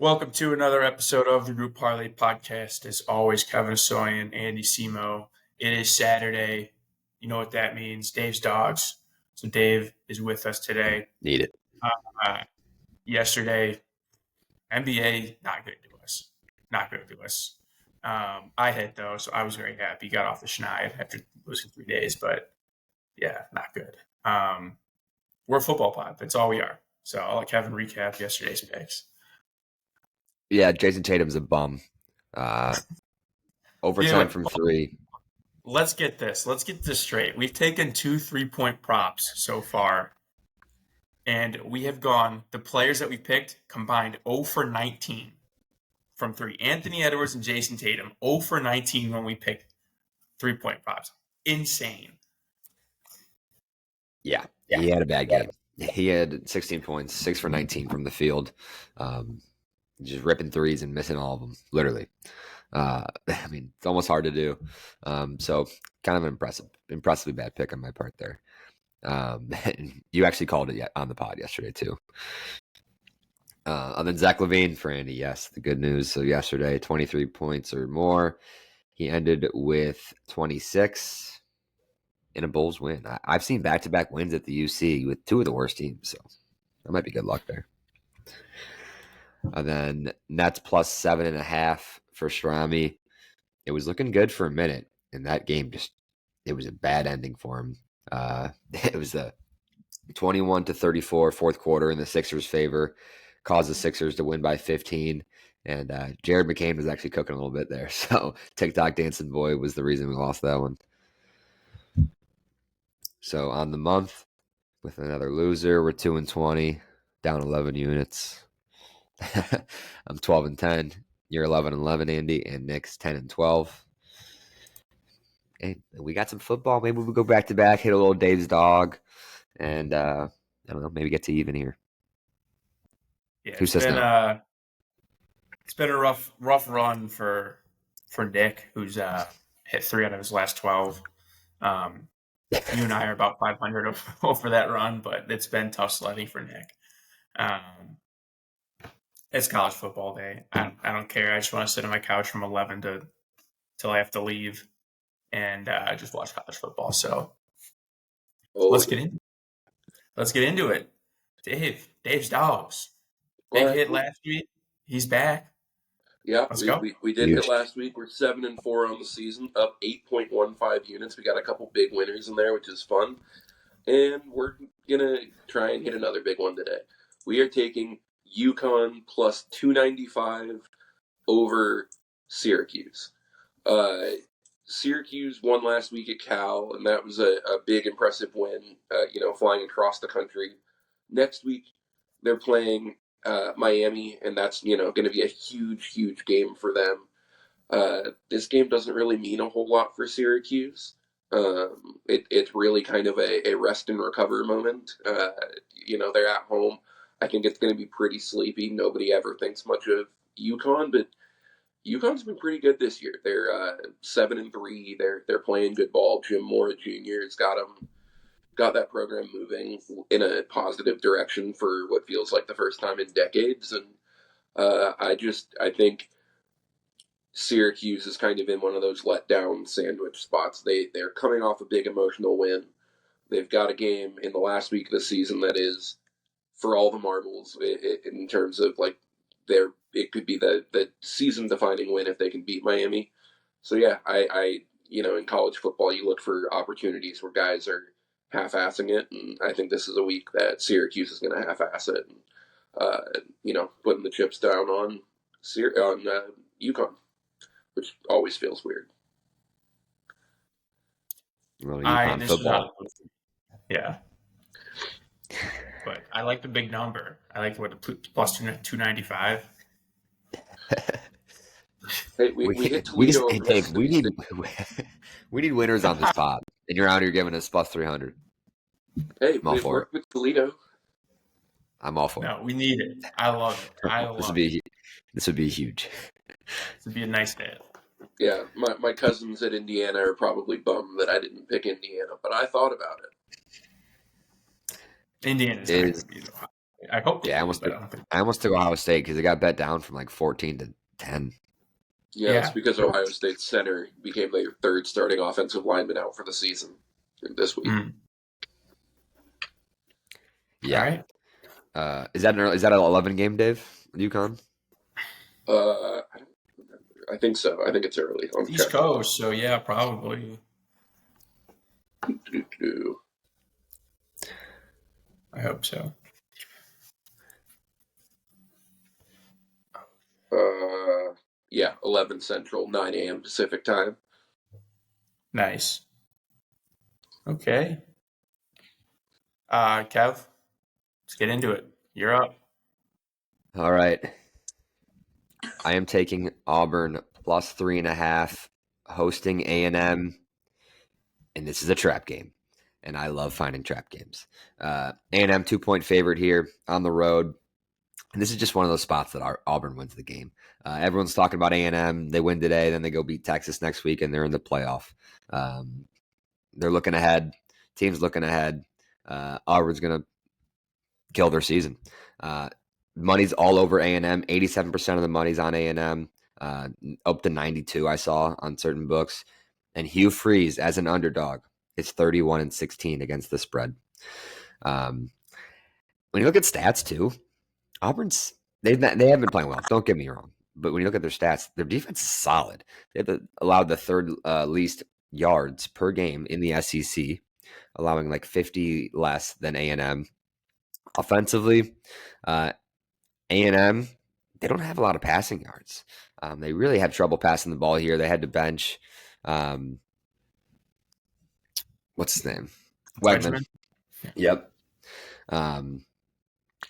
Welcome to another episode of the Group Parlay podcast. As always, Kevin Asoyan, Andy Simo. It is Saturday. You know what that means. Dave's dogs. So Dave is with us today. Need it. Yesterday, NBA, not good to us. Not good to us. I hit, though, so I was very happy. Got off the schneid after losing 3 days, but yeah, not good. We're a football pod. That's all we are. So I'll let Kevin recap yesterday's picks. Yeah, Jason Tatum's a bum. Overtime from three. Let's get this straight. We've taken 2 3-point props so far, and we have gone, the players that we picked combined 0 for 19 from three. Anthony Edwards and Jason Tatum, 0 for 19 when we picked 3-point props. Insane. Yeah, he had a bad game. He had 16 points, 6 for 19 from the field. Just ripping threes and missing all of them, literally. It's almost hard to do. So kind of an impressively bad pick on my part there. You actually called it on the pod yesterday too. And then Zach LaVine for Andy, yes, the good news. So yesterday, 23 points or more. He ended with 26 in a Bulls win. I've seen back-to-back wins at the UC with two of the worst teams, so that might be good luck there. And then Nets plus 7.5 for Strami. It was looking good for a minute, and that game it was a bad ending for him. It was a 21-34 fourth quarter in the Sixers' favor, caused the Sixers to win by 15. And Jared McCain was actually cooking a little bit there. So TikTok dancing boy was the reason we lost that one. So on the month, with another loser, we're 2-20, down 11 units. I'm 12-10. You're 11-11, Andy, and Nick's 10-12. And we got some football. Maybe we'll go back to back, hit a little Dave's dog, and I don't know, maybe get to even here. Yeah, it's been a rough run for Nick, who's hit 3 out of his last 12. You and I are about 500 over that run, but it's been tough sledding for Nick. It's college football day. I don't care. I just want to sit on my couch from 11 till I have to leave and just watch college football. So let's get into it. Dave's dogs. Big hit last week. He's back. Yeah, let's go. We did hit last week. We're 7-4 on the season, up 8.15 units. We got a couple big winners in there, which is fun. And we're gonna try and hit another big one today. We are taking UConn plus 295 over Syracuse. Syracuse won last week at Cal, and that was a big, impressive win, flying across the country. Next week, they're playing Miami, and that's, going to be a huge, huge game for them. This game doesn't really mean a whole lot for Syracuse. It's really kind of a rest and recover moment. They're at home. I think it's going to be pretty sleepy. Nobody ever thinks much of UConn, but UConn's been pretty good this year. They're 7-3. They're playing good ball. Jim Mora Jr. has got that program moving in a positive direction for what feels like the first time in decades. And I think Syracuse is kind of in one of those letdown sandwich spots. They're coming off a big emotional win. They've got a game in the last week of the season that is for all the marbles in terms of like it could be the season defining win if they can beat Miami. So yeah, I in college football you look for opportunities where guys are half-assing it, and I think this is a week that Syracuse is going to half-ass it, and putting the chips down on UConn, which always feels weird. Well, UConn football. Yeah. But I like the big number. I like the plus 295. Hey, we need winners on this pod, and you're out here giving us plus 300. Hey, we've worked with Toledo. I'm all for it. No, we need it. I love it. This would be huge. This would be a nice day. Yeah, my cousins at Indiana are probably bummed that I didn't pick Indiana, but I thought about it. Indiana is beautiful. I hope they Yeah, do, but I don't think. I almost took Ohio State because it got bet down from like 14 to 10. Yeah, that's Yeah. because Ohio State's center became their third starting offensive lineman out for the season this week. Mm. All Yeah. right. Is that an 11 game, Dave? UConn? I think so. I think it's early. On East Coast, so yeah, probably. I hope so. Yeah, 11 Central, 9 a.m. Pacific time. Nice. Okay. Kev, let's get into it. You're up. All right. I am taking Auburn plus 3.5, hosting A&M, and this is a trap game. And I love finding trap games. A&M 2-point favorite here on the road. And this is just one of those spots that Auburn wins the game. Everyone's talking about A&M. They win today, then they go beat Texas next week, and they're in the playoff. They're looking ahead. Team's looking ahead. Auburn's going to kill their season. Money's all over A&M. 87% of the money's on A&M. Up to 92 I saw on certain books. And Hugh Freeze, as an underdog, is 31-16 against the spread. When you look at stats, too, Auburn's they have been playing well. Don't get me wrong, but when you look at their stats, their defense is solid. They've allowed the third least yards per game in the SEC, allowing like 50 less than A&M. Offensively, A&M they don't have a lot of passing yards. They really had trouble passing the ball here. They had to bench. What's his name? Wegman. Yep.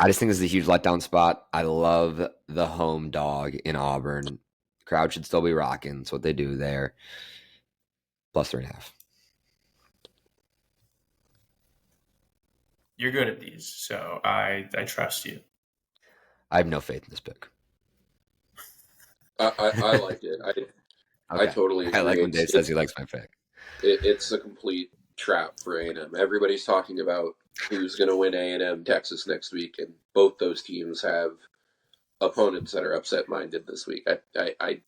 I just think this is a huge letdown spot. I love the home dog in Auburn. Crowd should still be rocking. That's what they do there. Plus 3.5. You're good at these, so I trust you. I have no faith in this pick. I like it. I totally agree. I like when Dave says he likes my pick. It's a complete trap for A&M. Everybody's talking about who's going to win A&M Texas next week, and both those teams have opponents that are upset-minded this week. I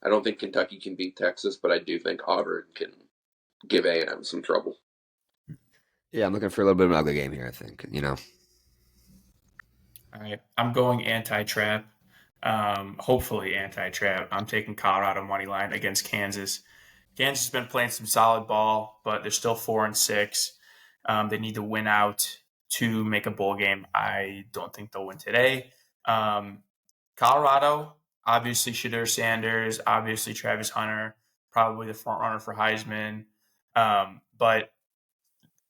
don't think Kentucky can beat Texas, but I do think Auburn can give A&M some trouble. Yeah, I'm looking for a little bit of an ugly game here, I think. All right. I'm going anti-trap. Hopefully anti-trap. I'm taking Colorado money line against Kansas. Kansas has been playing some solid ball, but they're still 4-6. They need to win out to make a bowl game. I don't think they'll win today. Colorado, obviously Shadur Sanders, obviously Travis Hunter, probably the front runner for Heisman. But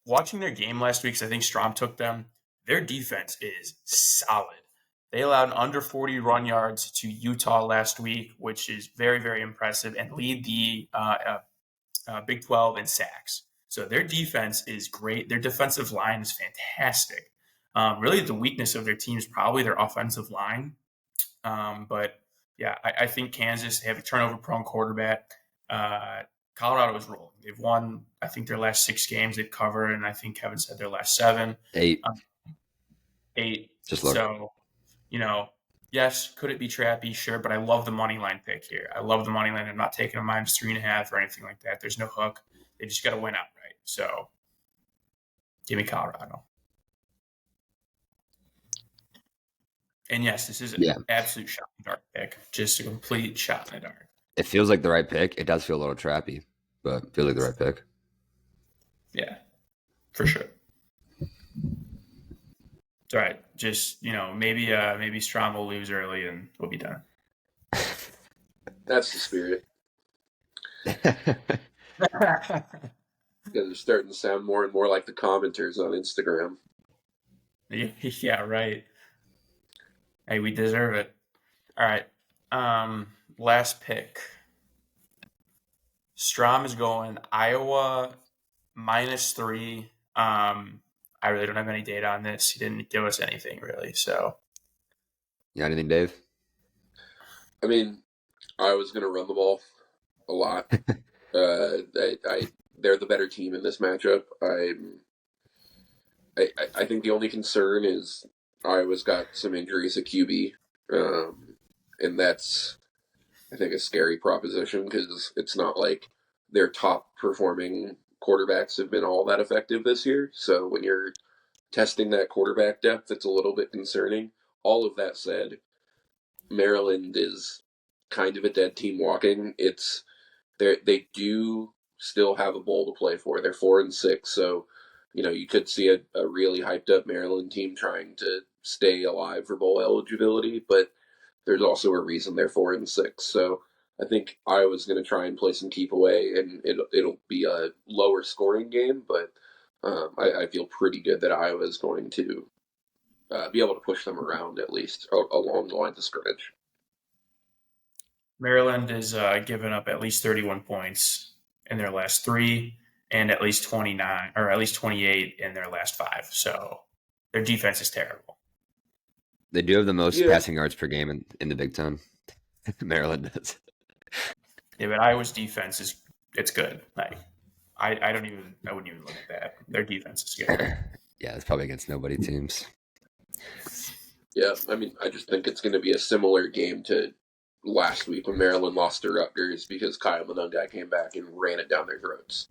watching their game last week, because I think Strom took them, their defense is solid. They allowed under 40 run yards to Utah last week, which is very, very impressive, and lead the Big 12 in sacks. So their defense is great. Their defensive line is fantastic. Really, the weakness of their team is probably their offensive line. But yeah, I think Kansas, they have a turnover-prone quarterback. Colorado is rolling. They've won, I think, their last 6 games they've covered, and I think Kevin said their last 7. 8. 8. Just look. So, yes, could it be trappy? Sure, but I love the money line pick here. I love the money line. I'm not taking a -3.5 or anything like that. There's no hook. They just got to win outright. So, give me Colorado. And yes, this is an absolute shot in the dark pick. Just a complete shot in the dark. It feels like the right pick. It does feel a little trappy, but it feels like the right pick. Yeah, for sure. It's all right. Just, maybe Strom will lose early and we'll be done. That's the spirit. Because they're starting to sound more and more like the commenters on Instagram. Yeah, right. Hey, we deserve it. All right. Last pick. Strom is going Iowa -3. I really don't have any data on this. He didn't give us anything really. So, yeah, anything, Dave? I mean, I was going to run the ball a lot. They're the better team in this matchup. I think the only concern is Iowa's got some injuries at QB, and that's, I think, a scary proposition because it's not like their top performing quarterbacks have been all that effective this year. So when you're testing that quarterback depth, it's a little bit concerning. All of that said, Maryland is kind of a dead team walking. They do still have a bowl to play for. They're 4-6, so you could see a really hyped up Maryland team trying to stay alive for bowl eligibility, but there's also a reason they're 4-6. So I think Iowa's going to try and play some keep away, and it'll be a lower scoring game, but I feel pretty good that Iowa is going to be able to push them around at least along the lines of scrimmage. Maryland is giving up at least 31 points in their last 3 and at least 29 or at least 28 in their last 5. So their defense is terrible. They do have the most Yeah. passing yards per game in the Big Ten. Maryland does. Yeah, but Iowa's defense it's good. Like I wouldn't even look at that. Their defense is good. Yeah, it's probably against nobody teams. Yeah, I mean, I just think it's going to be a similar game to last week when Maryland lost to Rutgers because Kyle Monungai came back and ran it down their throats.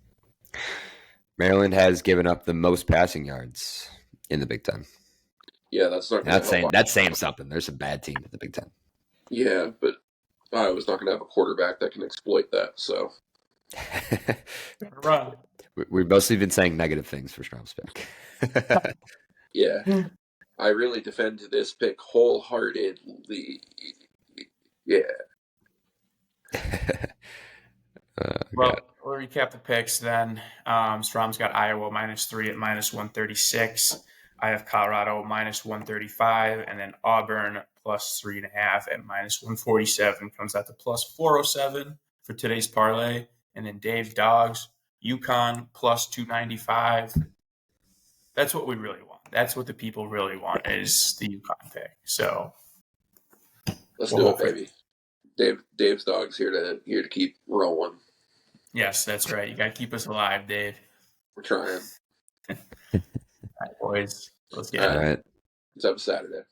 Maryland has given up the most passing yards in the Big Ten. Yeah, that's not going to help. That's saying something. There's some bad teams in the Big Ten. Yeah, but Iowa's not going to have a quarterback that can exploit that. So Run. We've mostly been saying negative things for Strom's pick. yeah, I really defend this pick wholeheartedly. Yeah. Well, we'll recap the picks then. Strom's got Iowa -3 at -136. I have Colorado -135, and then Auburn +3.5 at -147 comes out to +407 for today's parlay. And then Dave Dogs, UConn +295. That's what we really want. That's what the people really want is the UConn pick. So Let's do it, baby. Dave's Dogs here to keep rolling. Yes, that's right. You got to keep us alive, Dave. We're trying. All right, boys. Let's get it. All right. It's up Saturday.